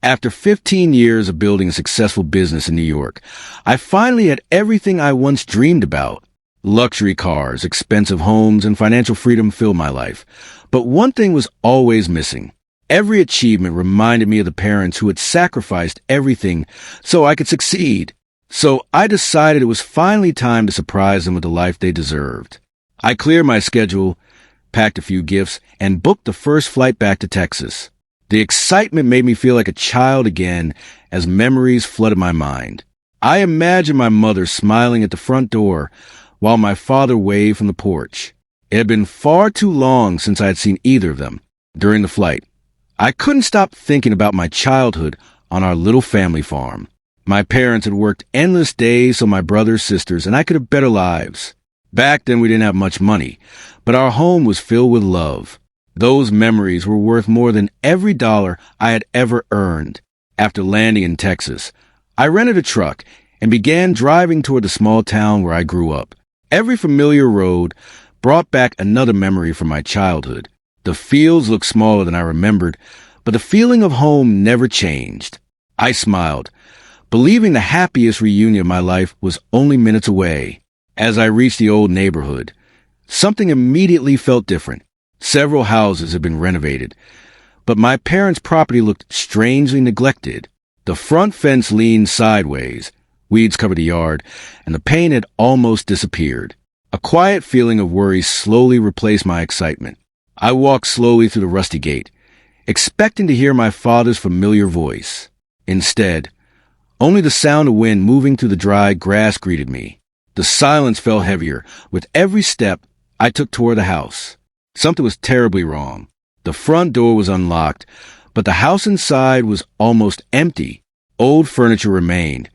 After 15 years of building a successful business in New York, I finally had everything I once dreamed about. Luxury cars, expensive homes, and financial freedom filled my life. But one thing was always missing. Every achievement reminded me of the parents who had sacrificed everything so I could succeed. So I decided it was finally time to surprise them with the life they deserved. I cleared my schedule, packed a few gifts, and booked the first flight back to Texas. The excitement made me feel like a child again as memories flooded my mind. I imagined my mother smiling at the front door while my father waved from the porch. It had been far too long since I had seen either of them during the flight. I couldn't stop thinking about my childhood on our little family farm. My parents had worked endless days so my brothers, sisters, and I could have better lives. Back then we didn't have much money, but our home was filled with love. Those memories were worth more than every dollar I had ever earned. After landing in Texas, I rented a truck and began driving toward the small town where I grew up. Every familiar road brought back another memory from my childhood. The fields looked smaller than I remembered, but the feeling of home never changed. I smiled, believing the happiest reunion of my life was only minutes away. As I reached the old neighborhood, something immediately felt different. Several houses had been renovated, but my parents' property looked strangely neglected. The front fence leaned sideways, weeds covered the yard, and the paint had almost disappeared. A quiet feeling of worry slowly replaced my excitement. I walked slowly through the rusty gate, expecting to hear my father's familiar voice. Instead, only the sound of wind moving through the dry grass greeted me. The silence fell heavier with every step I took toward the house. Something was terribly wrong. The front door was unlocked, but the house inside was almost empty. Old furniture remained,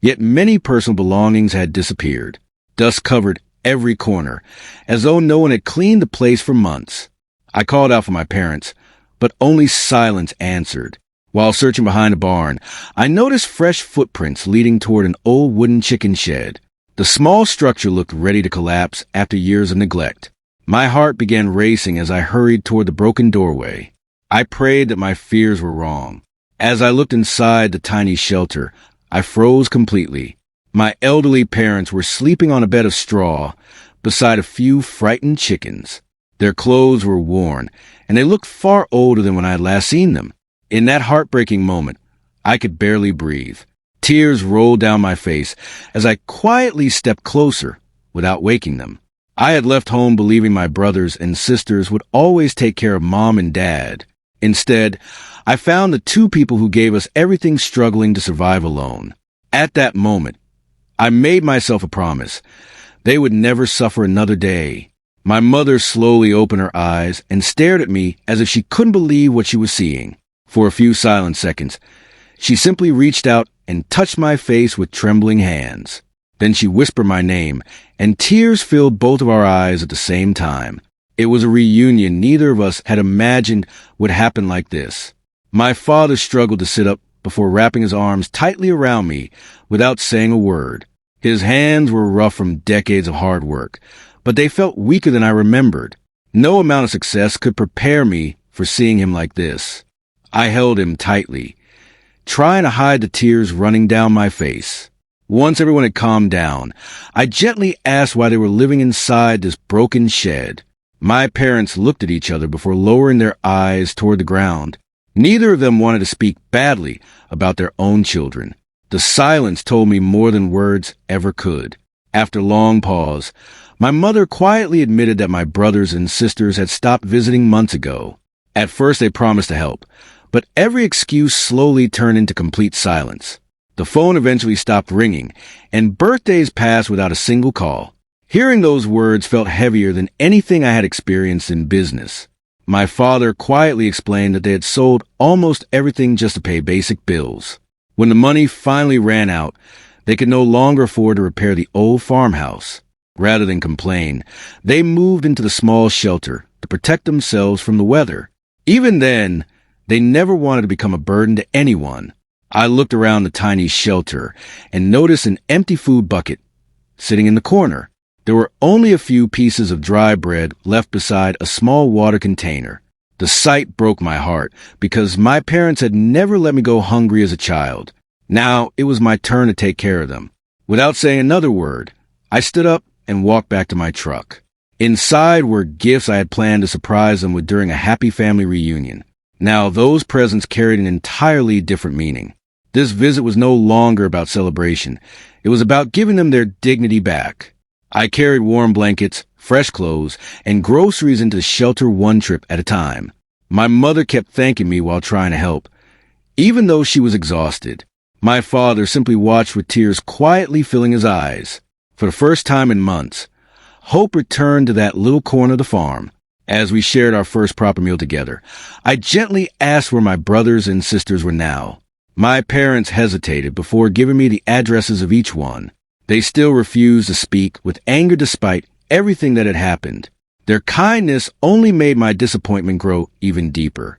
yet many personal belongings had disappeared. Dust covered every corner, as though no one had cleaned the place for months. I called out for my parents, but only silence answered. While searching behind a barn, I noticed fresh footprints leading toward an old wooden chicken shed. The small structure looked ready to collapse after years of neglect. My heart began racing as I hurried toward the broken doorway. I prayed that my fears were wrong. As I looked inside the tiny shelter, I froze completely. My elderly parents were sleeping on a bed of straw beside a few frightened chickens. Their clothes were worn, and they looked far older than when I had last seen them. In that heartbreaking moment, I could barely breathe. Tears rolled down my face as I quietly stepped closer without waking them. I had left home believing my brothers and sisters would always take care of Mom and Dad. Instead, I found the two people who gave us everything struggling to survive alone. At that moment, I made myself a promise. They would never suffer another day. My mother slowly opened her eyes and stared at me as if she couldn't believe what she was seeing. For a few silent seconds, she simply reached out and touched my face with trembling hands. Then she whispered my name, and tears filled both of our eyes at the same time. It was a reunion neither of us had imagined would happen like this. My father struggled to sit up before wrapping his arms tightly around me without saying a word. His hands were rough from decades of hard work, but they felt weaker than I remembered. No amount of success could prepare me for seeing him like this. I held him tightly, trying to hide the tears running down my face. Once everyone had calmed down, I gently asked why they were living inside this broken shed. My parents looked at each other before lowering their eyes toward the ground. Neither of them wanted to speak badly about their own children. The silence told me more than words ever could. After a long pause, my mother quietly admitted that my brothers and sisters had stopped visiting months ago. At first they promised to help, but every excuse slowly turned into complete silence. The phone eventually stopped ringing, and birthdays passed without a single call. Hearing those words felt heavier than anything I had experienced in business. My father quietly explained that they had sold almost everything just to pay basic bills. When the money finally ran out, they could no longer afford to repair the old farmhouse. Rather than complain, they moved into the small shelter to protect themselves from the weather. Even then, they never wanted to become a burden to anyone. I looked around the tiny shelter and noticed an empty food bucket sitting in the corner. There were only a few pieces of dry bread left beside a small water container. The sight broke my heart because my parents had never let me go hungry as a child. Now it was my turn to take care of them. Without saying another word, I stood up and walked back to my truck. Inside were gifts I had planned to surprise them with during a happy family reunion. Now those presents carried an entirely different meaning. This visit was no longer about celebration. It was about giving them their dignity back. I carried warm blankets, fresh clothes, and groceries into the shelter one trip at a time. My mother kept thanking me while trying to help. Even though she was exhausted, my father simply watched with tears quietly filling his eyes. For the first time in months, hope returned to that little corner of the farm. As we shared our first proper meal together, I gently asked where my brothers and sisters were now. My parents hesitated before giving me the addresses of each one. They still refused to speak, with anger despite everything that had happened. Their kindness only made my disappointment grow even deeper.